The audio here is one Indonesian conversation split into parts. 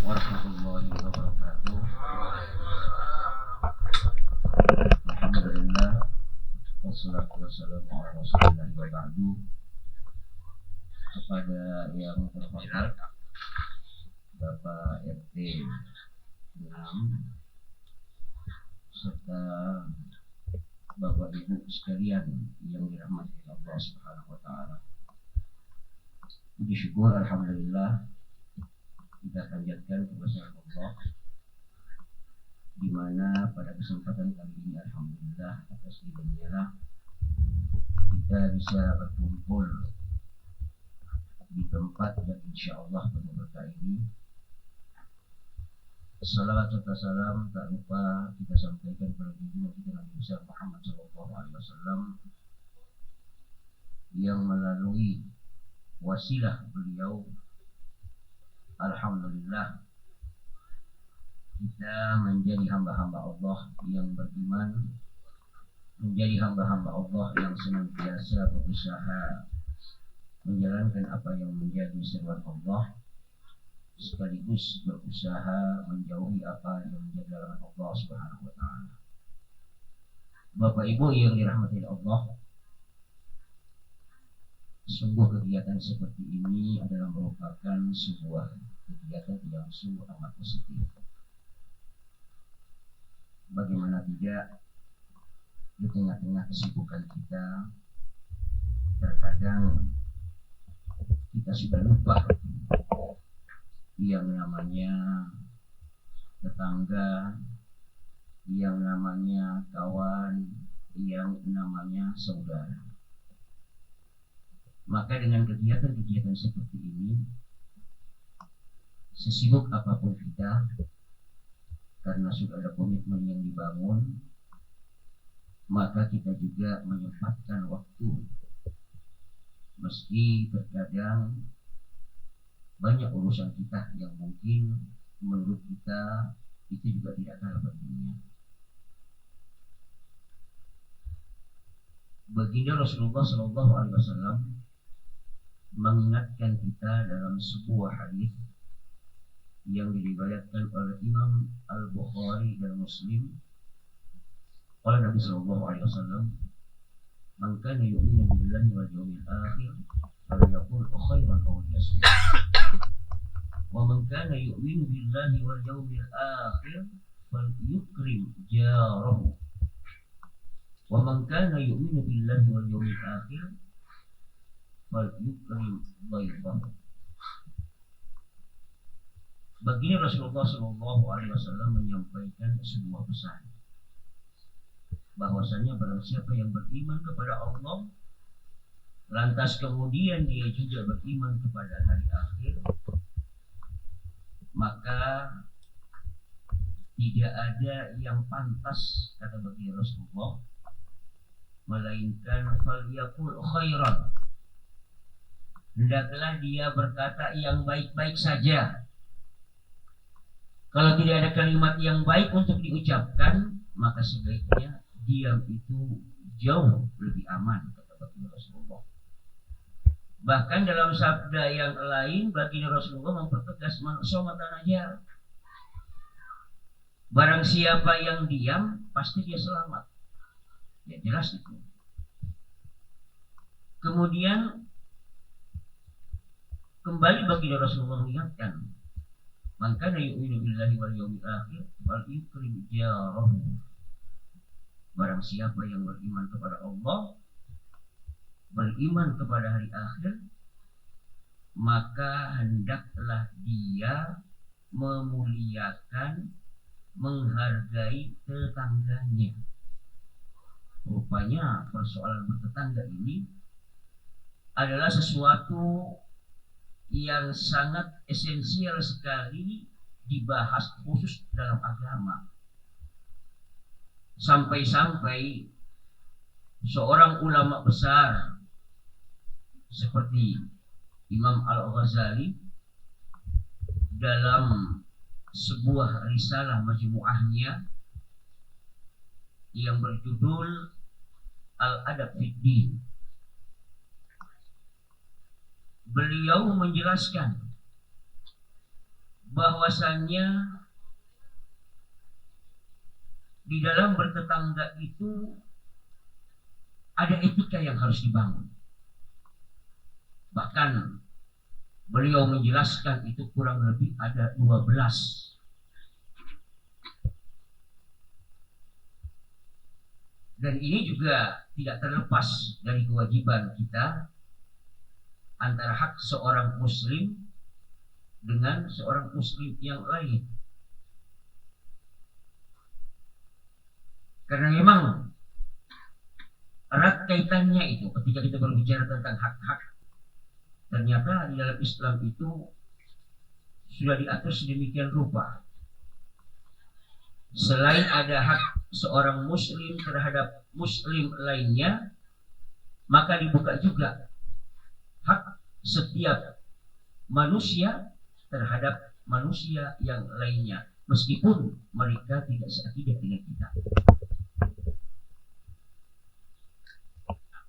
warahmatullahi wabarakatuh. Alhamdulillah, wassalatu wassalamu ala rasulillah wa ba'du. Kepada yang terhormat Bapak RT 6 serta Bapak Ibu sekalian yang dirahmati Allah Subhanahu wa taala. Puji syukur alhamdulillah kita panjatkan kepada Allah, di mana pada kesempatan kali ini alhamdulillah atas izin-Nya kita bisa berkumpul di tempat yang insyaallah penuh berkah ini. Salawat serta salam tak lupa kita sampaikan kepada junjungan kita Nabi besar Muhammad sallallahu alaihi wasallam, yang melalui wasilah beliau alhamdulillah kita menjadi hamba-hamba Allah yang beriman, menjadi hamba-hamba Allah yang senantiasa berusaha menjalankan apa yang menjadi seruan Allah, sekaligus berusaha menjauhi apa yang menjadi larangan Allah Subhanahu wa taala. Bapak Ibu yang dirahmati Allah, sungguh kegiatan seperti ini adalah merupakan sebuah kegiatan yang sungguh amat positif. Bagaimana tidak, di tengah-tengah kesibukan kita, terkadang kita sudah lupa yang namanya tetangga, yang namanya kawan, yang namanya saudara. Maka dengan kegiatan-kegiatan seperti ini, sesibuk apapun kita, karena sudah ada komitmen yang dibangun, maka kita juga menyempatkan waktu. Meski terkadang banyak urusan kita yang mungkin menurut kita itu juga tidak kalah pentingnya. Baginda Rasulullah Sallallahu Alaihi Wasallam mengingatkan kita dalam sebuah hadis yang diriwayatkan oleh Imam Al-Bukhari dan Muslim. Qala Nabi Sallallahu Alaihi Wasallam, "Man kana yu'minu billahi wal yawmil akhir falyaqul khairan aw liyasmut. Wa man kana yu'minu billahi wal yawmil akhir falyukrim jarahu. Wa man kana yu'minu billahi wal yawmil akhir falyukrim dhaifahu." Baginda Rasulullah Shallallahu Alaihi Wasallam menyampaikan sebuah pesan, bahwasanya barang siapa yang beriman kepada Allah, lantas kemudian dia juga beriman kepada hari akhir, maka tidak ada yang pantas, kata baginda Rasulullah, melainkan falyaqul khairan, hendaklah dia berkata yang baik-baik saja. Kalau tidak ada kalimat yang baik untuk diucapkan, maka sebaiknya diam itu jauh lebih aman, kata baginda Rasulullah. Bahkan dalam sabda yang lain, baginda Rasulullah mempertegas man somata naja. Barang siapa yang diam, pasti dia selamat. Ya jelas itu. Kemudian kembali baginda Rasulullah mengingatkan, man kana yu'minu billahi wal yawmil akhir falyukrim jarahu. Barang siapa yang beriman kepada Allah, beriman kepada hari akhir, maka hendaklah dia memuliakan, menghargai tetangganya. Rupanya persoalan bertetangga ini adalah sesuatu yang sangat esensial sekali dibahas khusus dalam agama. Sampai-sampai seorang ulama besar seperti Imam Al-Ghazali dalam sebuah risalah majmu'ahnya yang berjudul Al-Adab Fid Din, beliau menjelaskan bahwasannya di dalam bertetangga itu ada etika yang harus dibangun. Bahkan beliau menjelaskan itu kurang lebih ada 12. Dan ini juga tidak terlepas dari kewajiban kita antara hak seorang muslim dengan seorang muslim yang lain. Karena memang erat kaitannya itu ketika kita berbicara tentang hak-hak. Ternyata di dalam Islam itu sudah diatur sedemikian rupa. Selain ada hak seorang muslim terhadap muslim lainnya, maka dibuka juga hak setiap manusia terhadap manusia yang lainnya, meskipun mereka tidak seakidah dengan kita.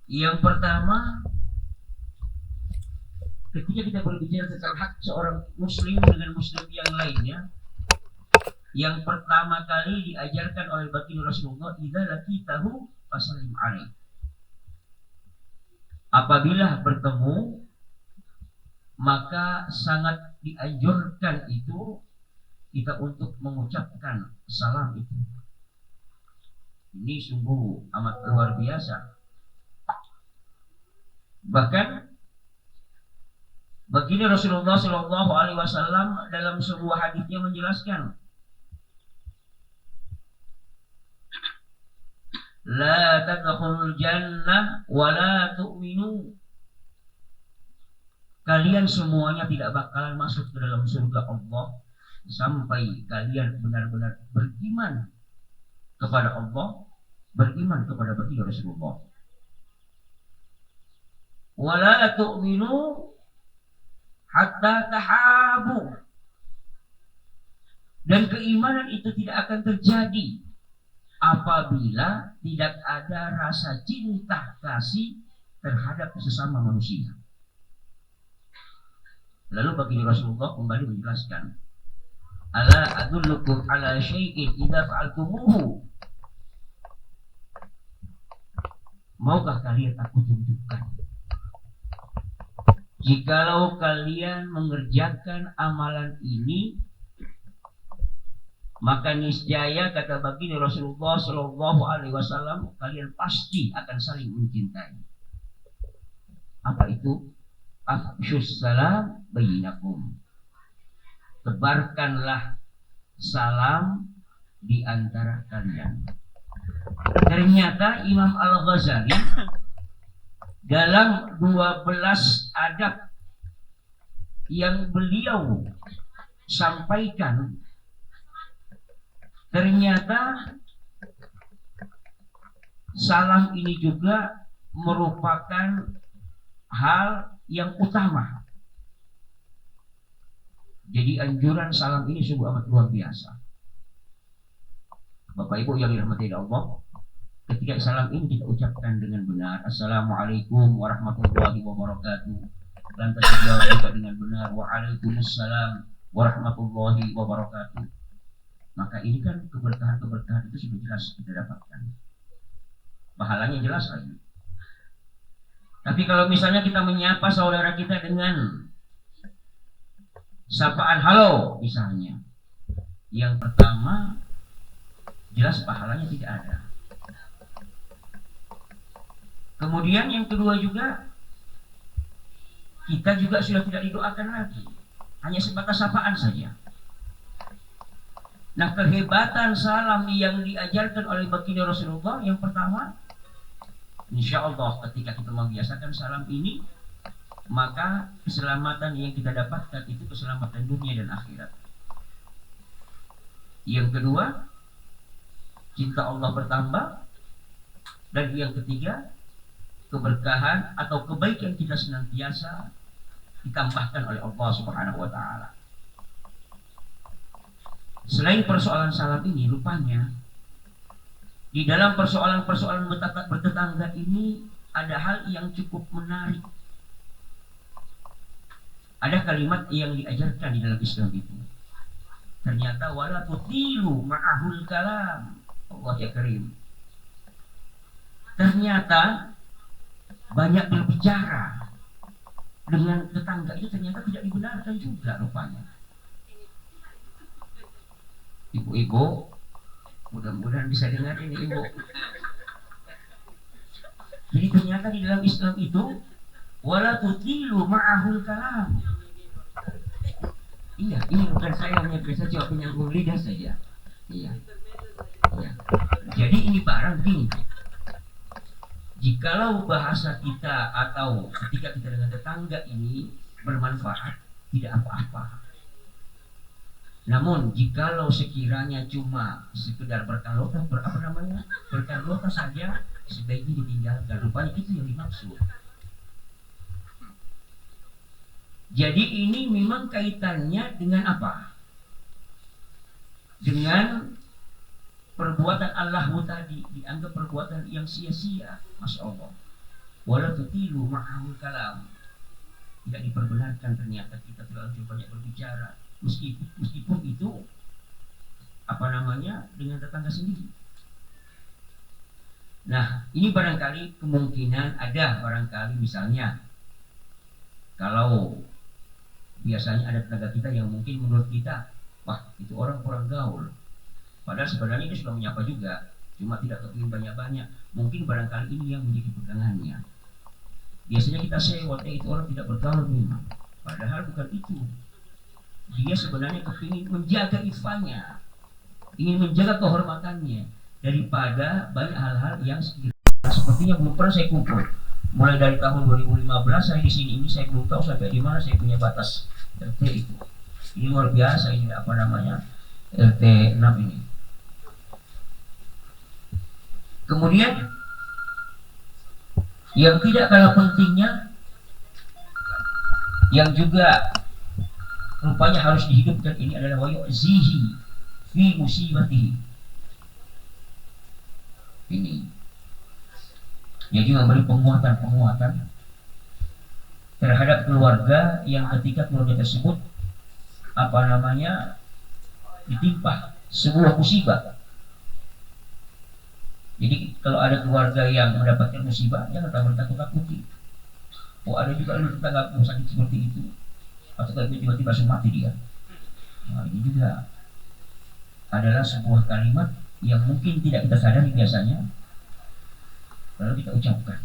Yang pertama, ketika kita berbicara tentang hak seorang muslim dengan muslim yang lainnya, yang pertama kali diajarkan oleh baginda Rasulullah, idza laqitahu fasallim alaihi. Apabila bertemu, maka sangat dianjurkan itu kita untuk mengucapkan salam itu. Ini sungguh amat luar biasa. Bahkan baginda Rasulullah Shallallahu Alaihi Wasallam dalam sebuah hadisnya menjelaskan, la tadkhulul jannah wa la tu'minu. Kalian semuanya tidak bakalan masuk ke dalam surga Allah sampai kalian benar-benar beriman kepada Allah, beriman kepada baginda Rasulullah. Wa la tu'minu hatta tahabu. Dan keimanan itu tidak akan terjadi apabila tidak ada rasa cinta kasih terhadap sesama manusia. Lalu baginda Rasulullah kembali menjelaskan, ala adullukum ala syai'in idza fa'altumuhu. Maukah kalian aku tunjukkan, jikalau kalian mengerjakan amalan ini, maka niscaya kata baginda Rasulullah Shallallahu Alaihi Wasallam, kalian pasti akan saling mencintai. Apa itu? Afshus salam bainakum. Tebarkanlah salam di antara kalian. Ternyata Imam Al-Ghazali dalam 12 adab yang beliau sampaikan, ternyata salam ini juga merupakan hal yang utama. Jadi anjuran salam ini sungguh amat luar biasa. Bapak Ibu yang dirahmati Allah, ketika salam ini kita ucapkan dengan benar, Assalamualaikum warahmatullahi wabarakatuh, lantas dijawab juga dengan benar, Waalaikumsalam warahmatullahi wabarakatuh, maka ini kan keberkahan-keberkahan itu sudah jelas kita dapatkan, pahalanya jelas lagi. Tapi kalau misalnya kita menyapa saudara kita dengan sapaan halo misalnya, yang pertama jelas pahalanya tidak ada. Kemudian yang kedua juga, kita juga sudah tidak didoakan lagi, hanya sebatas sapaan saja. Nah, kehebatan salam yang diajarkan oleh baginda Rasulullah, yang pertama, insya Allah ketika kita membiasakan salam ini, maka keselamatan yang kita dapatkan itu keselamatan dunia dan akhirat. Yang kedua, cinta Allah bertambah. Dan yang ketiga, keberkahan atau kebaikan kita senantiasa ditambahkan oleh Allah Subhanahu wa Ta'ala. Selain persoalan salam ini, rupanya di dalam persoalan-persoalan bertetangga ini ada hal yang cukup menarik. Ada kalimat yang diajarkan di dalam Islam itu. Ternyata wala tutilu ma'ahul kalam. Allah ya karim. Ternyata banyak berbicara dengan tetangga itu ternyata tidak dibenarkan juga rupanya. Ibu-ibu, mudah-mudahan bisa dengar ini ibu. Jadi ternyata di dalam Islam itu wala tutilu ma'ahul kalam. Iya, ini bukan saya hanya biasa jawab penyambung lidah saja. Iya. Ya. Jadi ini barang begini. Jikalau bahasa kita atau ketika kita dengan tetangga ini bermanfaat, tidak apa-apa. Namun jikalau sekiranya cuma sekedar berkalota, berkalota saja, sebaiknya ditinggalkan. Rupanya itu yang dimaksud. Jadi ini memang kaitannya dengan apa? Dengan perbuatan Allah tadi, dianggap perbuatan yang sia-sia. Masya Allah. Wala tutilu ma'ahul kalam. Tidak diperbenarkan ternyata kita terlalu banyak berbicara. Meskipun itu dengan tetangga sendiri. Nah, ini barangkali kemungkinan ada barangkali misalnya kalau biasanya ada tetangga kita yang mungkin menurut kita, wah itu orang kurang gaul. Padahal sebenarnya dia sudah menyapa juga, cuma tidak kepingin banyak-banyak. Mungkin barangkali ini yang menjadi pegangannya. Biasanya kita sewot, itu orang tidak bergaul memang. Padahal bukan itu. Dia sebenarnya kepingin menjaga ifanya, ingin menjaga kehormatannya daripada banyak hal-hal yang sepertinya belum pernah saya kumpul. Mulai dari tahun 2015 saya di sini ini saya belum tahu sampai di mana saya punya batas RT itu. Ini luar biasa ini RT 6 ini. Kemudian yang tidak kalah pentingnya yang juga rupanya harus dihidupkan ini adalah wayu'zihi fi musibatihi. Ini dia juga memberi penguatan terhadap keluarga yang ketika keluarga tersebut ditimpa sebuah musibah. Jadi kalau ada keluarga yang mendapatkan musibah, jangan takut-takuti. Oh ada juga tetangga sakit seperti itu, atau tiba-tiba langsung mati dia. Nah, ini juga adalah sebuah kalimat yang mungkin tidak kita sadari biasanya, lalu kita ucapkan.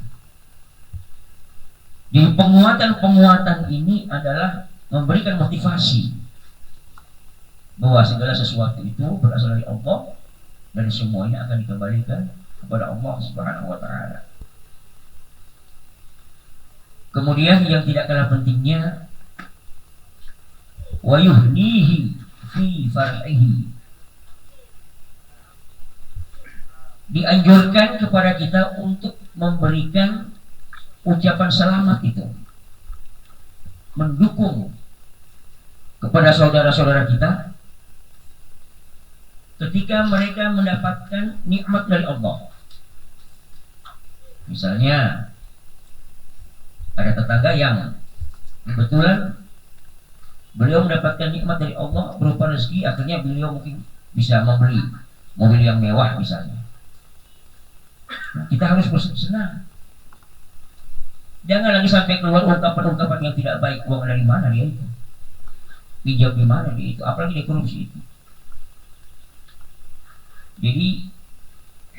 Jadi penguatan ini adalah memberikan motivasi bahwa segala sesuatu itu berasal dari Allah dan semuanya akan dikembalikan kepada Allah Subhanahu wa taala. Kemudian yang tidak kalah pentingnya wa yuhnihi fi far'ihi. Dianjurkan kepada kita untuk memberikan ucapan selamat itu, mendukung kepada saudara-saudara kita ketika mereka mendapatkan nikmat dari Allah. Misalnya ada tetangga yang kebetulan beliau mendapatkan nikmat dari Allah berupa rezeki, akhirnya beliau mungkin bisa membeli mobil yang mewah misalnya. Nah, kita harus bersenang. Jangan lagi sampai keluar ungkapan-ungkapan yang tidak baik. Uang dari mana dia itu? Pinjam di mana dia itu? Apalagi dia korupsi itu. Jadi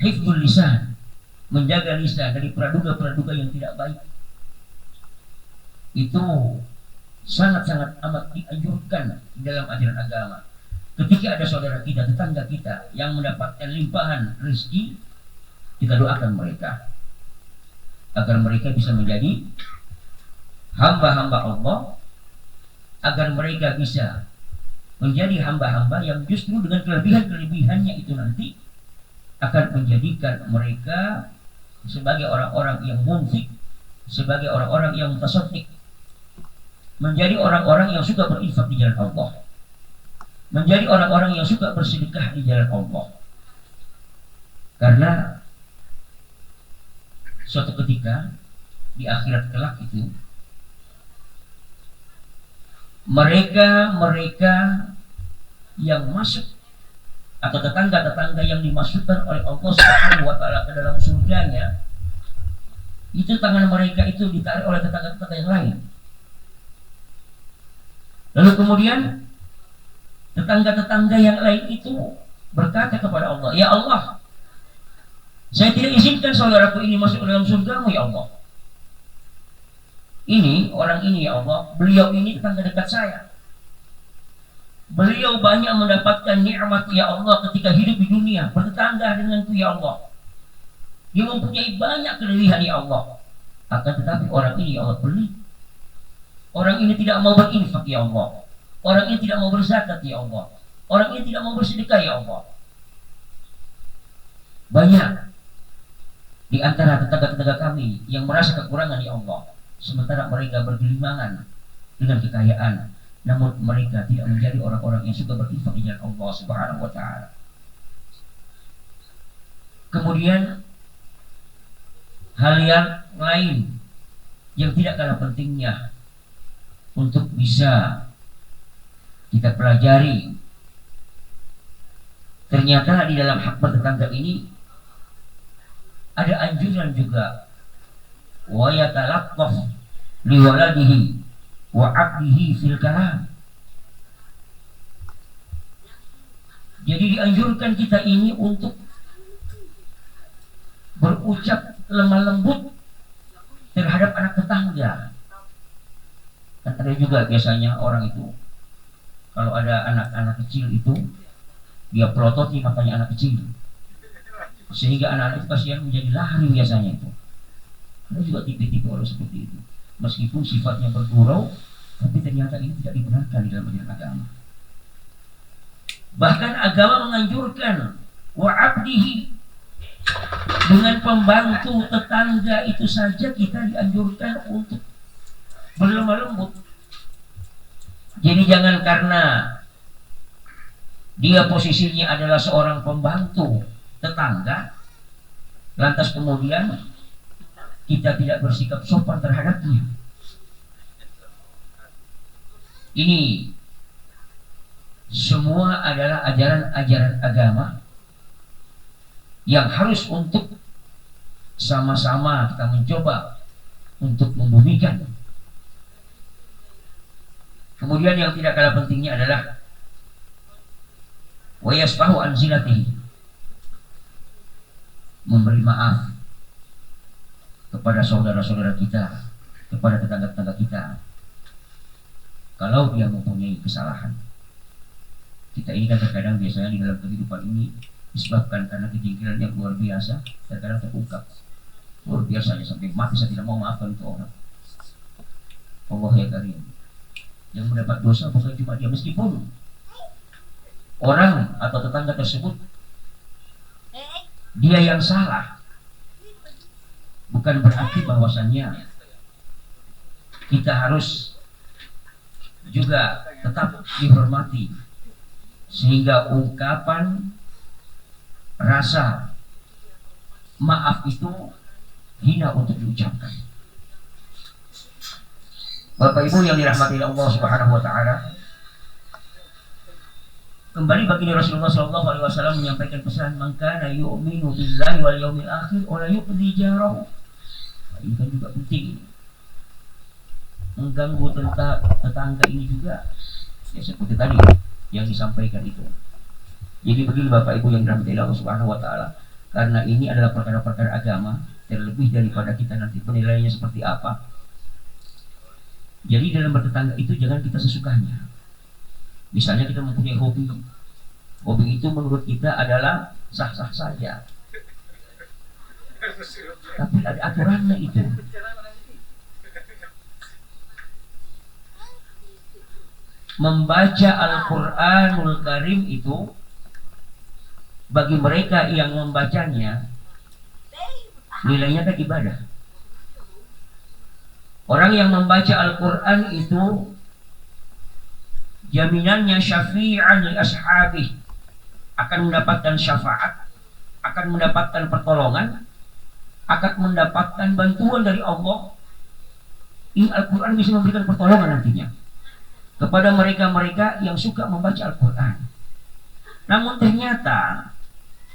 hifdzul lisan, menjaga lisan dari praduga-praduga yang tidak baik, itu sangat-sangat amat dianjurkan dalam ajaran agama. Ketika ada saudara kita, tetangga kita yang mendapatkan limpahan rezeki, kita doakan mereka agar mereka bisa menjadi hamba-hamba Allah, agar mereka bisa menjadi hamba-hamba yang justru dengan kelebihan-kelebihannya itu nanti akan menjadikan mereka sebagai orang-orang yang munfik, sebagai orang-orang yang mutasaddiq, menjadi orang-orang yang suka berinfak di jalan Allah, menjadi orang-orang yang suka bersedekah di jalan Allah. Karena suatu ketika di akhirat kelak itu mereka yang masuk atau tetangga-tetangga yang dimasukkan oleh Allah Subhanahu wa taala ke dalam surganya, itu tangan mereka itu ditarik oleh tetangga-tetangga yang lain. Lalu kemudian tetangga-tetangga yang lain itu berkata kepada Allah, "Ya Allah, saya tidak izinkan saudaraku ini masuk ke dalam surgamu ya Allah. Ini, orang ini ya Allah, beliau ini tetangga dekat saya. Beliau banyak mendapatkan nikmat ya Allah ketika hidup di dunia, bertetangga denganku ya Allah. Dia mempunyai banyak kelebihan ya Allah. Akan tetapi orang ini ya Allah pelit. Orang ini tidak mau berinfak ya Allah. Orang ini tidak mau berzakat ya Allah. Orang ini tidak mau bersedekah ya Allah." Banyak di antara tetangga-tetangga kami yang merasa kekurangan ya Allah, sementara mereka bergelimangan dengan kekayaan, namun mereka tidak menjadi orang-orang yang suka berinfak di jalan Allah Subhanahu wa taala. Kemudian hal yang lain yang tidak kalah pentingnya untuk bisa kita pelajari, ternyata di dalam hak bertetangga ini ada anjuran juga, wa yatalaqqaf li waladihi wa 'abdihi fil kalam. Jadi dianjurkan kita ini untuk berucap lemah lembut terhadap anak tetangga. Kan ada juga biasanya orang itu kalau ada anak-anak kecil itu dia pelototi matanya anak kecil, sehingga anak-anak itu kasihan menjadi lari biasanya itu. Ada juga tipe-tipe orang seperti itu. Meskipun sifatnya bergurau, tapi ternyata ini tidak dibenarkan di dalam ajaran agama. Bahkan agama menganjurkan wa 'abdihi, dengan pembantu tetangga itu saja kita dianjurkan untuk berlemah lembut. Jadi jangan karena dia posisinya adalah seorang pembantu tetangga, lantas kemudian kita tidak bersikap sopan terhadapnya. Ini semua adalah ajaran-ajaran agama yang harus untuk sama-sama kita mencoba untuk membumikan. Kemudian yang tidak kalah pentingnya adalah wa yasfahu an zilatihi, memberi maaf kepada saudara-saudara kita, kepada tetangga-tetangga kita kalau dia mempunyai kesalahan. Kita ini kan terkadang biasanya di dalam kehidupan ini disebabkan karena kejengkelan yang luar biasa, terkadang terungkap luar biasanya sampai mati saya tidak mau maafkan itu orang. Allah ya karim, yang mendapat dosa bukan cuma dia, meskipun orang atau tetangga tersebut dia yang salah, bukan berarti bahwasannya kita harus juga tetap dihormati, sehingga ungkapan rasa maaf itu hina untuk diucapkan. Bapak Ibu yang dirahmati Allah Subhanahu wa taala, kembali baginda Rasulullah sallallahu alaihi wasallam menyampaikan pesan, "Man kana yu'minu billahi wal yaumil akhir wa la yu'dhi jarahu." Ini kan juga penting. Mengganggu tetangga ini juga ya seperti tadi yang disampaikan itu. Jadi begini Bapak Ibu yang dirahmati Allah Subhanahu wa taala, karena ini adalah perkara-perkara agama, terlebih daripada kita nanti penilaiannya seperti apa. Jadi dalam bertetangga itu jangan kita sesukanya. Misalnya kita mempunyai hobi itu menurut kita adalah sah-sah saja, tapi ada aturannya itu. Membaca Al-Quranul Karim itu bagi mereka yang membacanya nilainya kan ibadah. Orang yang membaca Al-Quran itu jaminannya syafi'an li ashabih, akan mendapatkan syafaat, akan mendapatkan pertolongan, akan mendapatkan bantuan dari Allah. Ini Al-Quran bisa memberikan pertolongan nantinya kepada mereka-mereka yang suka membaca Al-Quran. Namun ternyata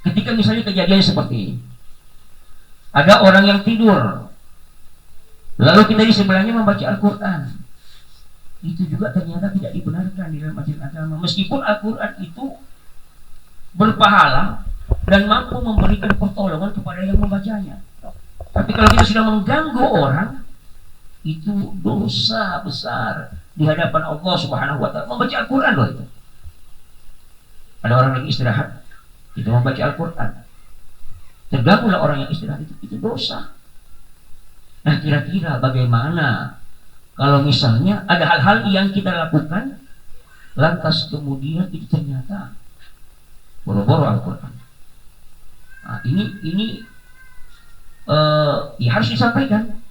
ketika misalnya kejadian seperti ini, ada orang yang tidur, lalu kita di sebelahnya membaca Al-Quran, itu juga ternyata tidak dibenarkan di dalam ajaran agama. Meskipun Al-Quran itu berpahala dan mampu memberikan pertolongan kepada yang membacanya, tapi kalau kita sudah mengganggu orang, itu dosa besar di hadapan Allah Subhanahu wa Ta'ala. Membaca Al-Quran loh itu. Ada orang lagi istirahat, kita membaca Al-Quran, terganggulah orang yang istirahat, itu dosa. Nah, kira-kira bagaimana kalau misalnya ada hal-hal yang kita lakukan, lantas kemudian itu ternyata boro-boro Al-Quran. Nah, ini ya harus disampaikan.